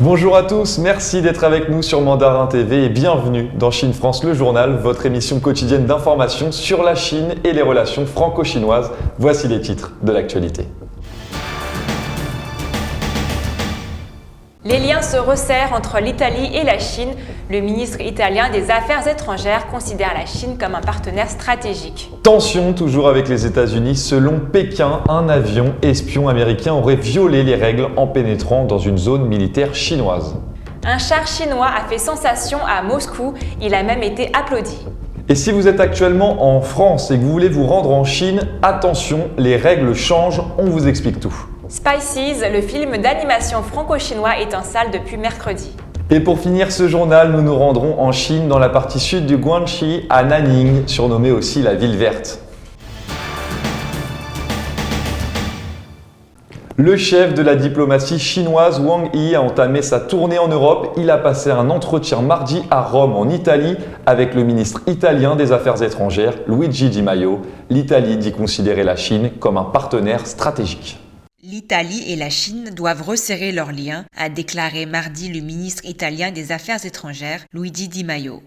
Bonjour à tous, merci d'être avec nous sur Mandarin TV et bienvenue dans Chine France le journal, votre émission quotidienne d'information sur la Chine et les relations franco-chinoises. Voici les titres de l'actualité. Les liens se resserrent entre l'Italie et la Chine. Le ministre italien des Affaires étrangères considère la Chine comme un partenaire stratégique. Tension toujours avec les États-Unis. Selon Pékin, un avion espion américain aurait violé les règles en pénétrant dans une zone militaire chinoise. Un char chinois a fait sensation à Moscou. Il a même été applaudi. Et si vous êtes actuellement en France et que vous voulez vous rendre en Chine, attention, les règles changent, on vous explique tout. Spices, le film d'animation franco-chinois, est en salle depuis mercredi. Et pour finir ce journal, nous nous rendrons en Chine, dans la partie sud du Guangxi, à Nanning, surnommée aussi la ville verte. Le chef de la diplomatie chinoise, Wang Yi, a entamé sa tournée en Europe. Il a passé un entretien mardi à Rome, en Italie, avec le ministre italien des Affaires étrangères, Luigi Di Maio. L'Italie dit considérer la Chine comme un partenaire stratégique. L'Italie et la Chine doivent resserrer leurs liens, a déclaré mardi le ministre italien des Affaires étrangères, Luigi Di Maio.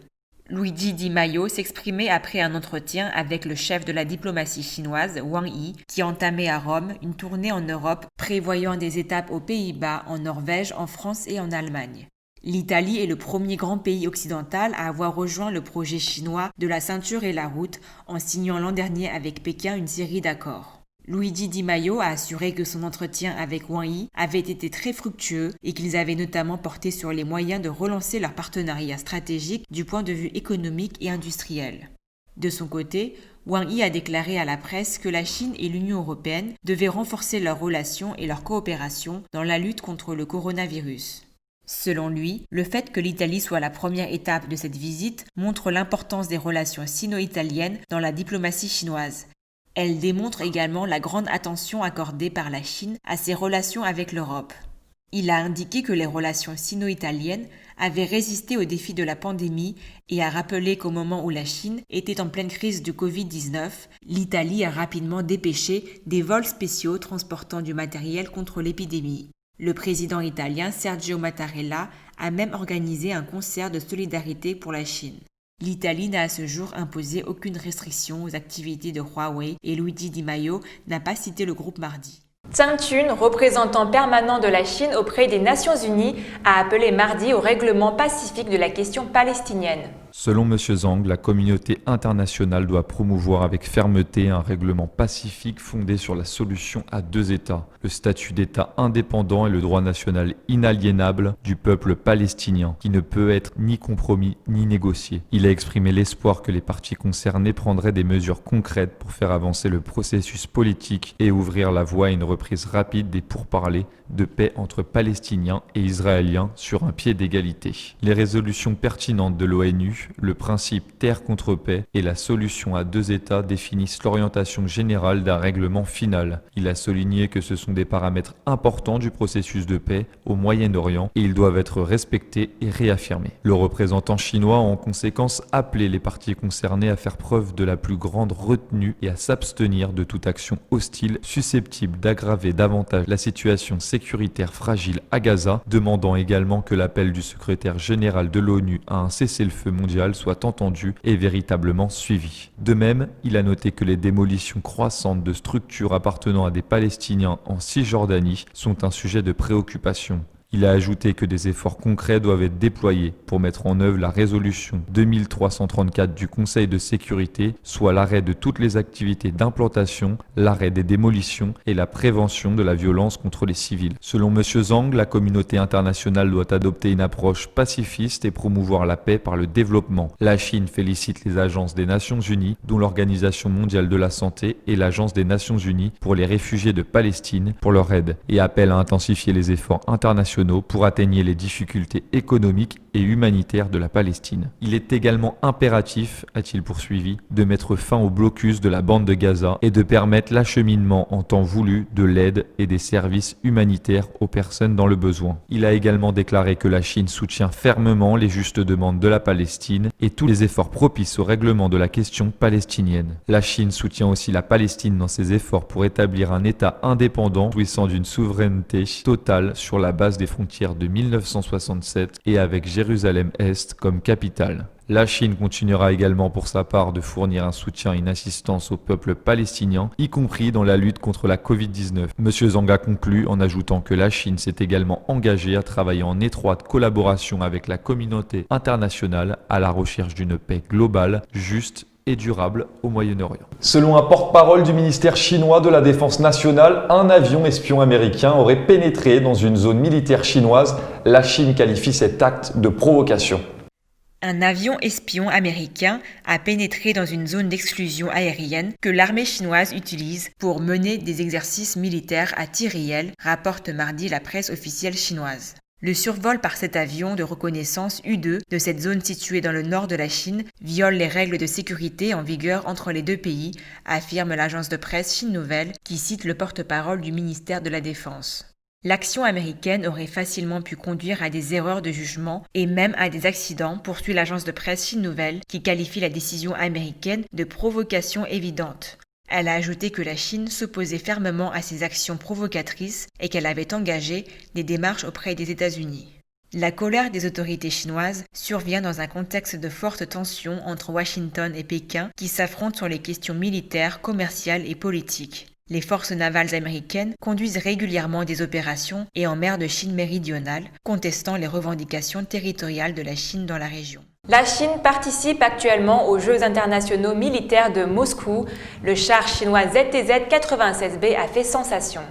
Luigi Di Maio s'exprimait après un entretien avec le chef de la diplomatie chinoise, Wang Yi, qui entamait à Rome une tournée en Europe prévoyant des étapes aux Pays-Bas, en Norvège, en France et en Allemagne. L'Italie est le premier grand pays occidental à avoir rejoint le projet chinois de la ceinture et la route en signant l'an dernier avec Pékin une série d'accords. Luigi Di Maio a assuré que son entretien avec Wang Yi avait été très fructueux et qu'ils avaient notamment porté sur les moyens de relancer leur partenariat stratégique du point de vue économique et industriel. De son côté, Wang Yi a déclaré à la presse que la Chine et l'Union européenne devaient renforcer leurs relations et leur coopération dans la lutte contre le coronavirus. Selon lui, le fait que l'Italie soit la première étape de cette visite montre l'importance des relations sino-italiennes dans la diplomatie chinoise. Elle démontre également la grande attention accordée par la Chine à ses relations avec l'Europe. Il a indiqué que les relations sino-italiennes avaient résisté aux défis de la pandémie et a rappelé qu'au moment où la Chine était en pleine crise du Covid-19, l'Italie a rapidement dépêché des vols spéciaux transportant du matériel contre l'épidémie. Le président italien Sergio Mattarella a même organisé un concert de solidarité pour la Chine. L'Italie n'a à ce jour imposé aucune restriction aux activités de Huawei et Luigi Di Maio n'a pas cité le groupe mardi. Zhang Jun, représentant permanent de la Chine auprès des Nations Unies, a appelé mardi au règlement pacifique de la question palestinienne. Selon M. Zhang, la communauté internationale doit promouvoir avec fermeté un règlement pacifique fondé sur la solution à deux États, le statut d'État indépendant et le droit national inaliénable du peuple palestinien, qui ne peut être ni compromis ni négocié. Il a exprimé l'espoir que les parties concernées prendraient des mesures concrètes pour faire avancer le processus politique et ouvrir la voie à une reprise rapide des pourparlers de paix entre Palestiniens et Israéliens sur un pied d'égalité. Les résolutions pertinentes de l'ONU, le principe terre contre paix et la solution à deux États définissent l'orientation générale d'un règlement final. Il a souligné que ce sont des paramètres importants du processus de paix au Moyen-Orient et ils doivent être respectés et réaffirmés. Le représentant chinois a en conséquence appelé les parties concernées à faire preuve de la plus grande retenue et à s'abstenir de toute action hostile susceptible d'aggraver davantage la situation sécuritaire fragile à Gaza, demandant également que l'appel du secrétaire général de l'ONU à un cessez-le-feu mondial soit entendu et véritablement suivi. De même, il a noté que les démolitions croissantes de structures appartenant à des Palestiniens en Cisjordanie sont un sujet de préoccupation. Il a ajouté que des efforts concrets doivent être déployés pour mettre en œuvre la résolution 2334 du Conseil de sécurité, soit l'arrêt de toutes les activités d'implantation, l'arrêt des démolitions et la prévention de la violence contre les civils. Selon M. Zhang, la communauté internationale doit adopter une approche pacifiste et promouvoir la paix par le développement. La Chine félicite les agences des Nations Unies, dont l'Organisation mondiale de la santé et l'Agence des Nations Unies pour les réfugiés de Palestine, pour leur aide, et appelle à intensifier les efforts internationaux pour atténuer les difficultés économiques et humanitaire de la Palestine. Il est également impératif, a-t-il poursuivi, de mettre fin au blocus de la bande de Gaza et de permettre l'acheminement en temps voulu de l'aide et des services humanitaires aux personnes dans le besoin. Il a également déclaré que la Chine soutient fermement les justes demandes de la Palestine et tous les efforts propices au règlement de la question palestinienne. La Chine soutient aussi la Palestine dans ses efforts pour établir un État indépendant jouissant d'une souveraineté totale sur la base des frontières de 1967 et avec Jérusalem-Est comme capitale. La Chine continuera également pour sa part de fournir un soutien et une assistance au peuple palestinien, y compris dans la lutte contre la Covid-19. M. Zhang a conclu en ajoutant que la Chine s'est également engagée à travailler en étroite collaboration avec la communauté internationale à la recherche d'une paix globale, juste et durable au Moyen-Orient. Selon un porte-parole du ministère chinois de la Défense nationale, un avion espion américain aurait pénétré dans une zone militaire chinoise. La Chine qualifie cet acte de provocation. Un avion espion américain a pénétré dans une zone d'exclusion aérienne que l'armée chinoise utilise pour mener des exercices militaires à tir réel, rapporte mardi la presse officielle chinoise. Le survol par cet avion de reconnaissance U-2 de cette zone située dans le nord de la Chine viole les règles de sécurité en vigueur entre les deux pays, affirme l'agence de presse Chine Nouvelle qui cite le porte-parole du ministère de la Défense. L'action américaine aurait facilement pu conduire à des erreurs de jugement et même à des accidents, poursuit l'agence de presse Chine Nouvelle qui qualifie la décision américaine de provocation évidente. Elle a ajouté que la Chine s'opposait fermement à ces actions provocatrices et qu'elle avait engagé des démarches auprès des États-Unis. La colère des autorités chinoises survient dans un contexte de forte tension entre Washington et Pékin qui s'affrontent sur les questions militaires, commerciales et politiques. Les forces navales américaines conduisent régulièrement des opérations et en mer de Chine méridionale, contestant les revendications territoriales de la Chine dans la région. La Chine participe actuellement aux Jeux internationaux militaires de Moscou. Le char chinois ZTZ-96B a fait sensation.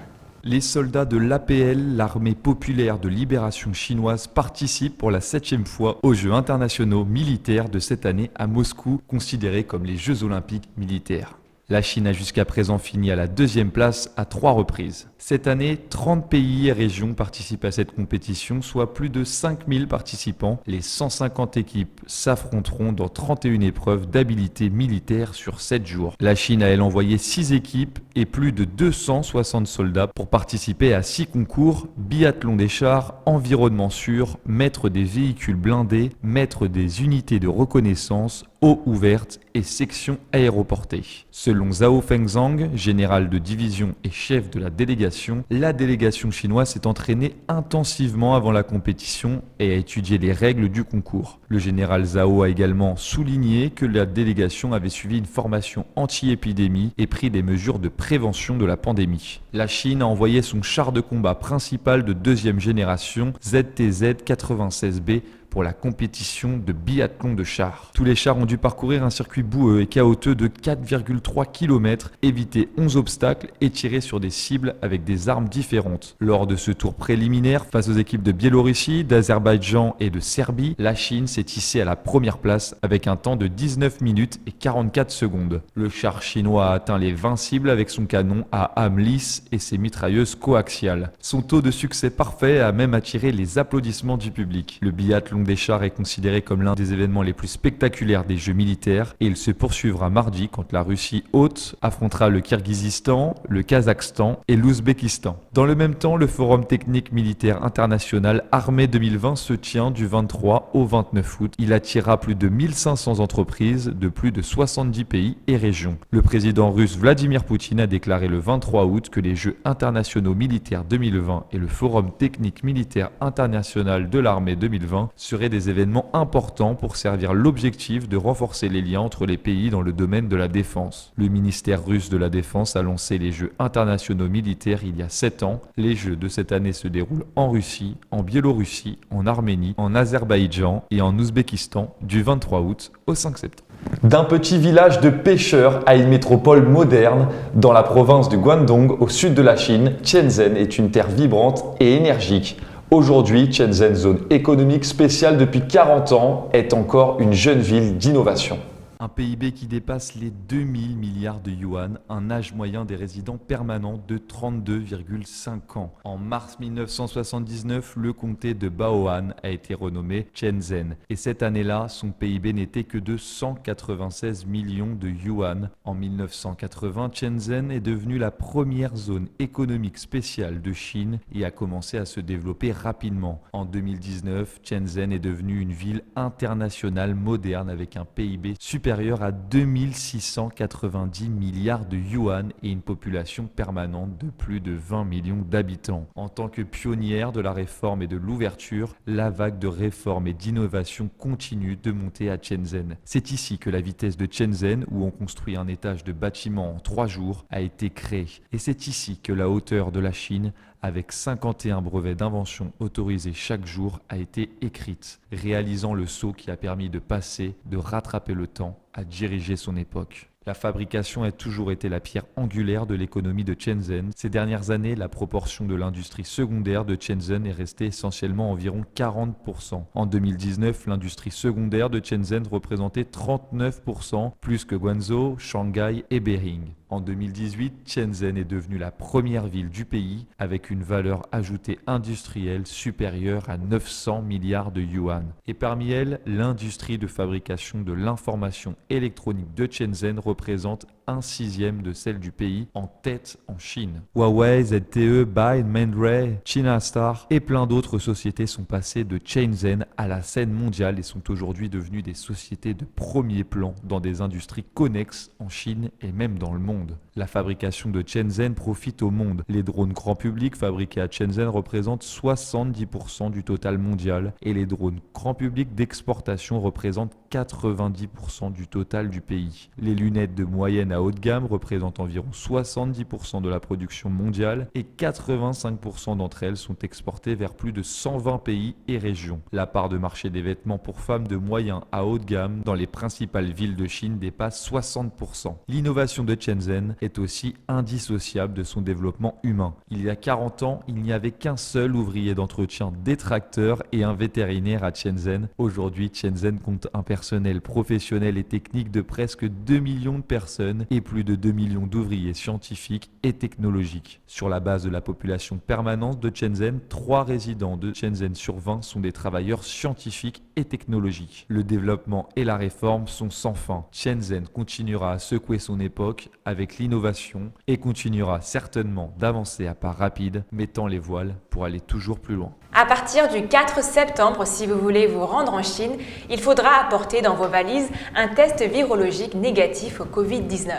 Les soldats de l'APL, l'armée populaire de libération chinoise, participent pour la 7e fois aux Jeux internationaux militaires de cette année à Moscou, considérés comme les Jeux olympiques militaires. La Chine a jusqu'à présent fini à la 2e place à 3 reprises. Cette année, 30 pays et régions participent à cette compétition, soit plus de 5000 participants. Les 150 équipes s'affronteront dans 31 épreuves d'habilité militaire sur 7 jours. La Chine a elle envoyé 6 équipes et plus de 260 soldats pour participer à 6 concours: biathlon des chars, environnement sûr, maître des véhicules blindés, maître des unités de reconnaissance, eau ouverte et section aéroportée. Selon Zhao Fengzhang, général de division et chef de la délégation chinoise s'est entraînée intensivement avant la compétition et a étudié les règles du concours. Le général Zhao a également souligné que la délégation avait suivi une formation anti-épidémie et pris des mesures de prévention de la pandémie. La Chine a envoyé son char de combat principal de 2e génération, ZTZ-96B, pour la compétition de biathlon de chars. Tous les chars ont dû parcourir un circuit boueux et chaotique de 4,3 km, éviter 11 obstacles et tirer sur des cibles avec des armes différentes. Lors de ce tour préliminaire, face aux équipes de Biélorussie, d'Azerbaïdjan et de Serbie, la Chine s'est hissée à la première place avec un temps de 19 minutes et 44 secondes. Le char chinois a atteint les 20 cibles avec son canon à âme lisse et ses mitrailleuses coaxiales. Son taux de succès parfait a même attiré les applaudissements du public. Le biathlon des chars est considéré comme l'un des événements les plus spectaculaires des Jeux militaires et il se poursuivra mardi quand la Russie hôte affrontera le Kirghizistan, le Kazakhstan et l'Ouzbékistan. Dans le même temps, le Forum technique militaire international Armée 2020 se tient du 23 au 29 août. Il attirera plus de 1500 entreprises de plus de 70 pays et régions. Le président russe Vladimir Poutine a déclaré le 23 août que les Jeux internationaux militaires 2020 et le Forum technique militaire international de l'armée 2020 seraient des événements importants pour servir l'objectif de renforcer les liens entre les pays dans le domaine de la défense. Le ministère russe de la Défense a lancé les Jeux internationaux militaires il y a 7 ans. Les Jeux de cette année se déroulent en Russie, en Biélorussie, en Arménie, en Azerbaïdjan et en Ouzbékistan du 23 août au 5 septembre. D'un petit village de pêcheurs à une métropole moderne, dans la province du Guangdong, au sud de la Chine, Shenzhen est une terre vibrante et énergique. Aujourd'hui, Shenzhen, zone économique spéciale depuis 40 ans, est encore une jeune ville d'innovation. Un PIB qui dépasse les 2000 milliards de yuan, un âge moyen des résidents permanents de 32,5 ans. En mars 1979, le comté de Bao'an a été renommé Shenzhen. Et cette année-là, son PIB n'était que de 196 millions de yuan. En 1980, Shenzhen est devenue la première zone économique spéciale de Chine et a commencé à se développer rapidement. En 2019, Shenzhen est devenue une ville internationale moderne avec un PIB supérieur supérieure à 2690 milliards de yuan et une population permanente de plus de 20 millions d'habitants. En tant que pionnière de la réforme et de l'ouverture, la vague de réformes et d'innovation continue de monter à Shenzhen. C'est ici que la vitesse de Shenzhen, où on construit un étage de bâtiment en 3 jours, a été créée. Et c'est ici que la hauteur de la Chine, avec 51 brevets d'invention autorisés chaque jour, a été écrite, réalisant le saut qui a permis de passer, de rattraper le temps, à diriger son époque. La fabrication a toujours été la pierre angulaire de l'économie de Shenzhen. Ces dernières années, la proportion de l'industrie secondaire de Shenzhen est restée essentiellement environ 40%. En 2019, l'industrie secondaire de Shenzhen représentait 39%, plus que Guangzhou, Shanghai et Beijing. En 2018, Shenzhen est devenue la première ville du pays avec une valeur ajoutée industrielle supérieure à 900 milliards de yuan. Et parmi elles, l'industrie de fabrication de l'information électronique de Shenzhen représente 1/6 de celle du pays, en tête en Chine. Huawei, ZTE, BAI, Mindray, China Star et plein d'autres sociétés sont passées de Shenzhen à la scène mondiale et sont aujourd'hui devenues des sociétés de premier plan dans des industries connexes en Chine et même dans le monde. La fabrication de Shenzhen profite au monde. Les drones grand public fabriqués à Shenzhen représentent 70% du total mondial et les drones grand public d'exportation représentent 90% du total du pays. Les lunettes de moyenne à haut de gamme représentent environ 70% de la production mondiale et 85% d'entre elles sont exportées vers plus de 120 pays et régions. La part de marché des vêtements pour femmes de moyen à haut de gamme dans les principales villes de Chine dépasse 60%. L'innovation de Shenzhen est aussi indissociable de son développement humain. Il y a 40 ans, il n'y avait qu'un seul ouvrier d'entretien des tracteurs et un vétérinaire à Shenzhen. Aujourd'hui, Shenzhen compte un personnel professionnel et technique de presque 2 millions de personnes et plus de 2 millions d'ouvriers scientifiques et technologiques. Sur la base de la population permanente de Shenzhen, 3 résidents de Shenzhen sur 20 sont des travailleurs scientifiques et technologiques. Le développement et la réforme sont sans fin. Shenzhen continuera à secouer son époque avec l'innovation et continuera certainement d'avancer à pas rapides, mettant les voiles pour aller toujours plus loin. À partir du 4 septembre, si vous voulez vous rendre en Chine, il faudra apporter dans vos valises un test virologique négatif au Covid-19.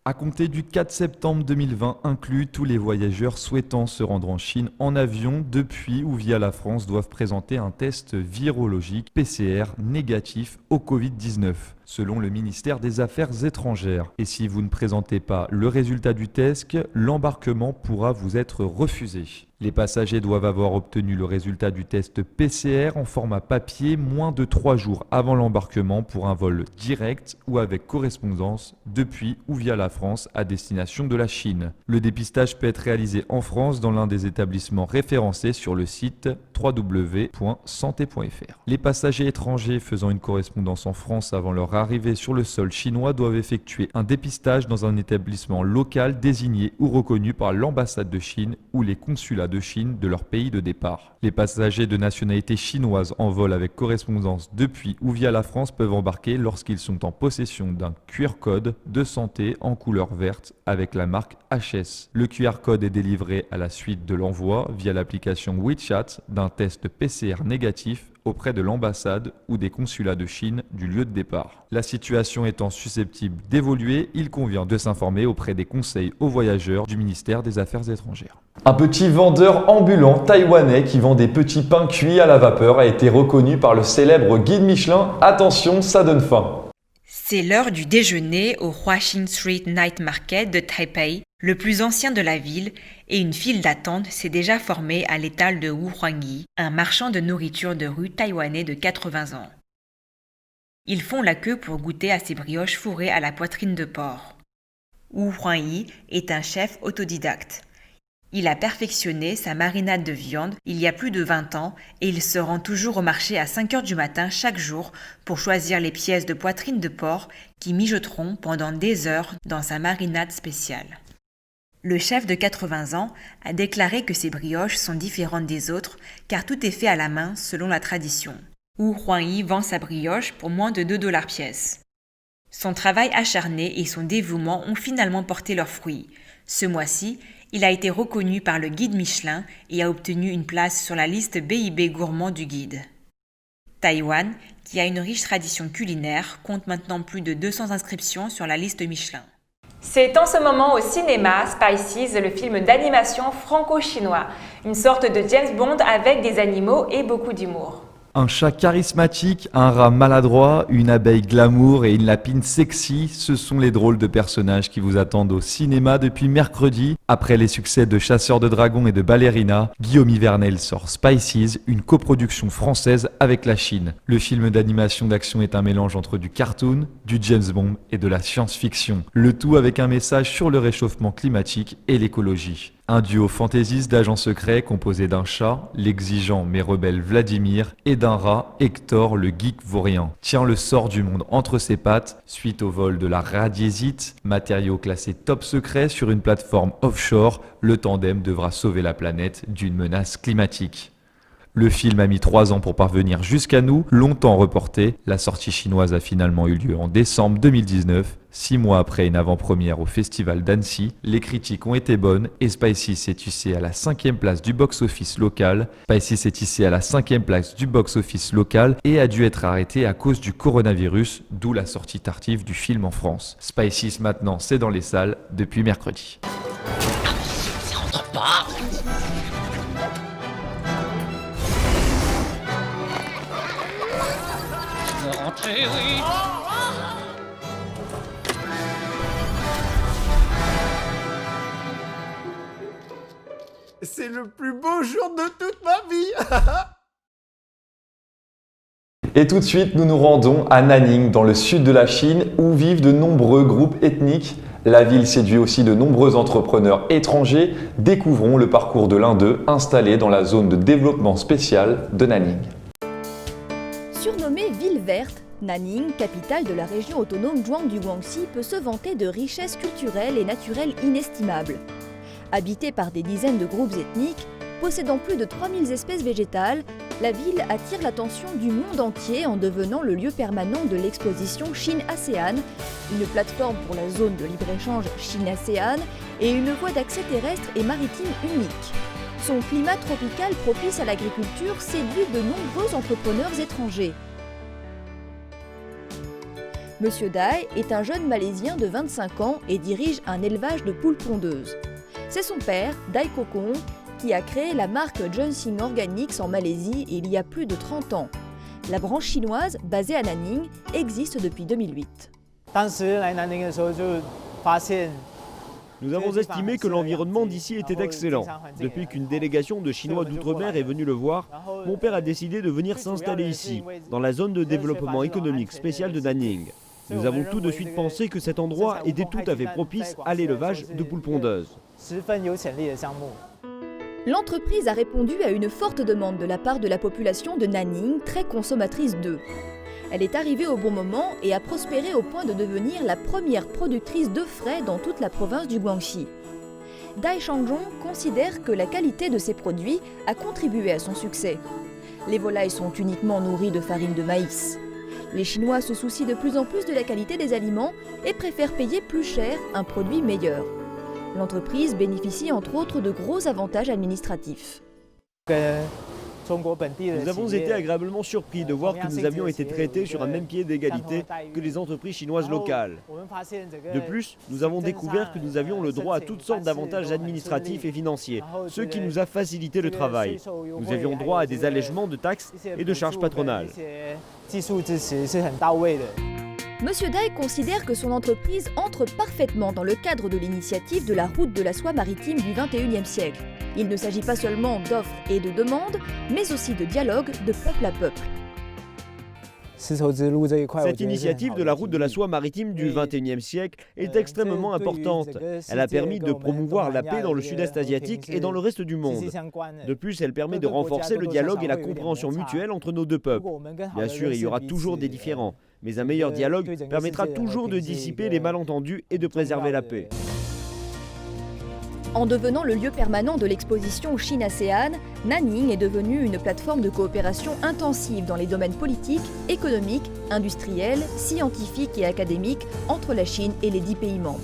À compter du 4 septembre 2020, inclus tous les voyageurs souhaitant se rendre en Chine en avion depuis ou via la France doivent présenter un test virologique PCR négatif au Covid-19, selon le ministère des Affaires étrangères. Et si vous ne présentez pas le résultat du test, l'embarquement pourra vous être refusé. Les passagers doivent avoir obtenu le résultat du test PCR en format papier moins de 3 jours avant l'embarquement pour un vol direct ou avec correspondance depuis ou via la France à destination de la Chine. Le dépistage peut être réalisé en France dans l'un des établissements référencés sur le site www.santé.fr. Les passagers étrangers faisant une correspondance en France avant leur arrivée sur le sol chinois doivent effectuer un dépistage dans un établissement local désigné ou reconnu par l'ambassade de Chine ou les consulats de Chine de leur pays de départ. Les passagers de nationalité chinoise en vol avec correspondance depuis ou via la France peuvent embarquer lorsqu'ils sont en possession d'un QR code de santé en couleur verte avec la marque HS. Le QR code est délivré à la suite de l'envoi via l'application WeChat d'un test PCR négatif auprès de l'ambassade ou des consulats de Chine du lieu de départ. La situation étant susceptible d'évoluer, il convient de s'informer auprès des conseils aux voyageurs du ministère des Affaires étrangères. Un petit vendeur ambulant taïwanais qui vend des petits pains cuits à la vapeur a été reconnu par le célèbre guide Michelin. Attention, ça donne faim. C'est l'heure du déjeuner au Huaxin Street Night Market de Taipei, le plus ancien de la ville, et une file d'attente s'est déjà formée à l'étal de Wu Huangyi, un marchand de nourriture de rue taïwanais de 80 ans. Ils font la queue pour goûter à ces brioches fourrées à la poitrine de porc. Wu Huangyi est un chef autodidacte. Il a perfectionné sa marinade de viande il y a plus de 20 ans et il se rend toujours au marché à 5 heures du matin chaque jour pour choisir les pièces de poitrine de porc qui mijoteront pendant des heures dans sa marinade spéciale. Le chef de 80 ans a déclaré que ses brioches sont différentes des autres car tout est fait à la main selon la tradition. Wu Huangyi vend sa brioche pour moins de $2 pièce. Son travail acharné et son dévouement ont finalement porté leurs fruits. Ce mois-ci, il a été reconnu par le guide Michelin et a obtenu une place sur la liste BIB gourmand du guide. Taïwan, qui a une riche tradition culinaire, compte maintenant plus de 200 inscriptions sur la liste Michelin. C'est en ce moment au cinéma Spices, le film d'animation franco-chinois, une sorte de James Bond avec des animaux et beaucoup d'humour. Un chat charismatique, un rat maladroit, une abeille glamour et une lapine sexy, ce sont les drôles de personnages qui vous attendent au cinéma depuis mercredi. Après les succès de Chasseurs de dragons et de Ballerina, Guillaume Ivernel sort Spices, une coproduction française avec la Chine. Le film d'animation d'action est un mélange entre du cartoon, du James Bond et de la science-fiction. Le tout avec un message sur le réchauffement climatique et l'écologie. Un duo fantaisiste d'agents secrets composé d'un chat, l'exigeant mais rebelle Vladimir, et d'un rat, Hector, le geek vaurien, tient le sort du monde entre ses pattes suite au vol de la radiésite, matériau classé top secret sur une plateforme offshore. Le tandem devra sauver la planète d'une menace climatique. Le film a mis 3 ans pour parvenir jusqu'à nous, longtemps reporté. La sortie chinoise a finalement eu lieu en décembre 2019, 6 mois après une avant-première au Festival d'Annecy. Les critiques ont été bonnes et Spices s'est hissé à la 5e place du box-office local. Spices s'est hissé à la 5e place du box-office local et a dû être arrêté à cause du coronavirus, d'où la sortie tardive du film en France. Spices maintenant, c'est dans les salles depuis mercredi. Ça rentre pas. Rentrer, oui. C'est le plus beau jour de toute ma vie. Et tout de suite, nous nous rendons à Nanning, dans le sud de la Chine, où vivent de nombreux groupes ethniques. La ville séduit aussi de nombreux entrepreneurs étrangers. Découvrons le parcours de l'un d'eux, installé dans la zone de développement spécial de Nanning. Surnommée ville verte, Nanning, capitale de la région autonome Zhuang du Guangxi, peut se vanter de richesses culturelles et naturelles inestimables. Habitée par des dizaines de groupes ethniques, possédant plus de 3000 espèces végétales, la ville attire l'attention du monde entier en devenant le lieu permanent de l'exposition Chine-ASEAN, une plateforme pour la zone de libre-échange Chine-ASEAN et une voie d'accès terrestre et maritime unique. Son climat tropical propice à l'agriculture séduit de nombreux entrepreneurs étrangers. Monsieur Dai est un jeune Malaisien de 25 ans et dirige un élevage de poules pondeuses. C'est son père, Dai Kokong, qui a créé la marque Junsing Organics en Malaisie il y a plus de 30 ans. La branche chinoise, basée à Nanning, existe depuis 2008. Nous avons estimé que l'environnement d'ici était excellent. Depuis qu'une délégation de Chinois d'outre-mer est venue le voir, mon père a décidé de venir s'installer ici, dans la zone de développement économique spéciale de Nanning. Nous avons tout de suite pensé que cet endroit était tout à fait propice à l'élevage de poules pondeuses. L'entreprise a répondu à une forte demande de la part de la population de Nanning, très consommatrice d'œufs. Elle est arrivée au bon moment et a prospéré au point de devenir la première productrice d'œufs frais dans toute la province du Guangxi. Dai Shangzhong considère que la qualité de ses produits a contribué à son succès. Les volailles sont uniquement nourries de farine de maïs. Les Chinois se soucient de plus en plus de la qualité des aliments et préfèrent payer plus cher un produit meilleur. L'entreprise bénéficie entre autres de gros avantages administratifs. Nous avons été agréablement surpris de voir que nous avions été traités sur un même pied d'égalité que les entreprises chinoises locales. De plus, nous avons découvert que nous avions le droit à toutes sortes d'avantages administratifs et financiers, ce qui nous a facilité le travail. Nous avions droit à des allègements de taxes et de charges patronales. Monsieur Dai considère que son entreprise entre parfaitement dans le cadre de l'initiative de la route de la soie maritime du XXIe siècle. Il ne s'agit pas seulement d'offres et de demandes, mais aussi de dialogue de peuple à peuple. Cette initiative de la route de la soie maritime du XXIe siècle est extrêmement importante. Elle a permis de promouvoir la paix dans le sud-est asiatique et dans le reste du monde. De plus, elle permet de renforcer le dialogue et la compréhension mutuelle entre nos deux peuples. Bien sûr, il y aura toujours des différends, mais un meilleur dialogue permettra toujours de dissiper les malentendus et de préserver la paix. En devenant le lieu permanent de l'exposition Chine-ASEAN, Nanning est devenue une plateforme de coopération intensive dans les domaines politiques, économiques, industriels, scientifiques et académiques entre la Chine et les 10 pays membres.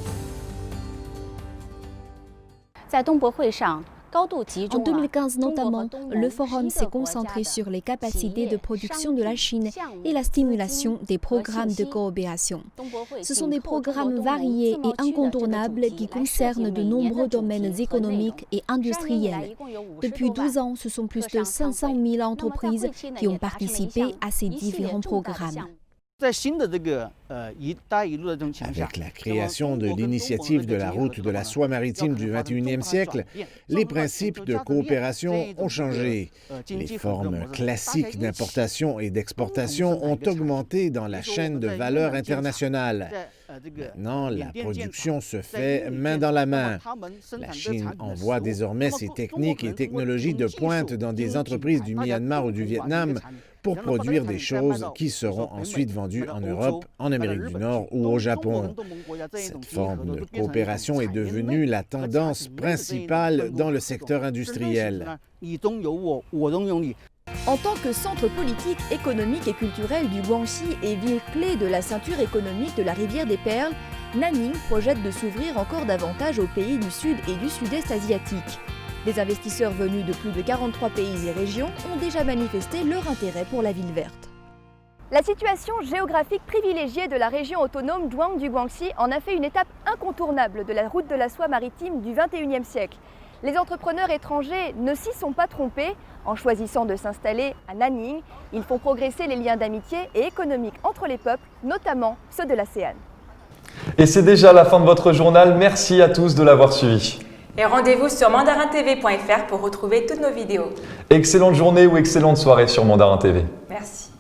En 2015 notamment, le forum s'est concentré sur les capacités de production de la Chine et la stimulation des programmes de coopération. Ce sont des programmes variés et incontournables qui concernent de nombreux domaines économiques et industriels. Depuis 12 ans, ce sont plus de 500 000 entreprises qui ont participé à ces différents programmes. Avec la création de l'initiative de la route de la soie maritime du XXIe siècle, les principes de coopération ont changé. Les formes classiques d'importation et d'exportation ont augmenté dans la chaîne de valeur internationale. Maintenant, la production se fait main dans la main. La Chine envoie désormais ses techniques et technologies de pointe dans des entreprises du Myanmar ou du Vietnam pour produire des choses qui seront ensuite vendues en Europe, en Amérique du Nord ou au Japon. Cette forme de coopération est devenue la tendance principale dans le secteur industriel. En tant que centre politique, économique et culturel du Guangxi et ville clé de la ceinture économique de la rivière des Perles, Nanning projette de s'ouvrir encore davantage aux pays du Sud et du Sud-Est asiatique. Des investisseurs venus de plus de 43 pays et régions ont déjà manifesté leur intérêt pour la ville verte. La situation géographique privilégiée de la région autonome Zhuang du Guangxi en a fait une étape incontournable de la route de la soie maritime du XXIe siècle. Les entrepreneurs étrangers ne s'y sont pas trompés. En choisissant de s'installer à Nanning, ils font progresser les liens d'amitié et économiques entre les peuples, notamment ceux de l'ASEAN. Et c'est déjà la fin de votre journal. Merci à tous de l'avoir suivi. Et rendez-vous sur mandarintv.fr pour retrouver toutes nos vidéos. Excellente journée ou excellente soirée sur Mandarin TV. Merci.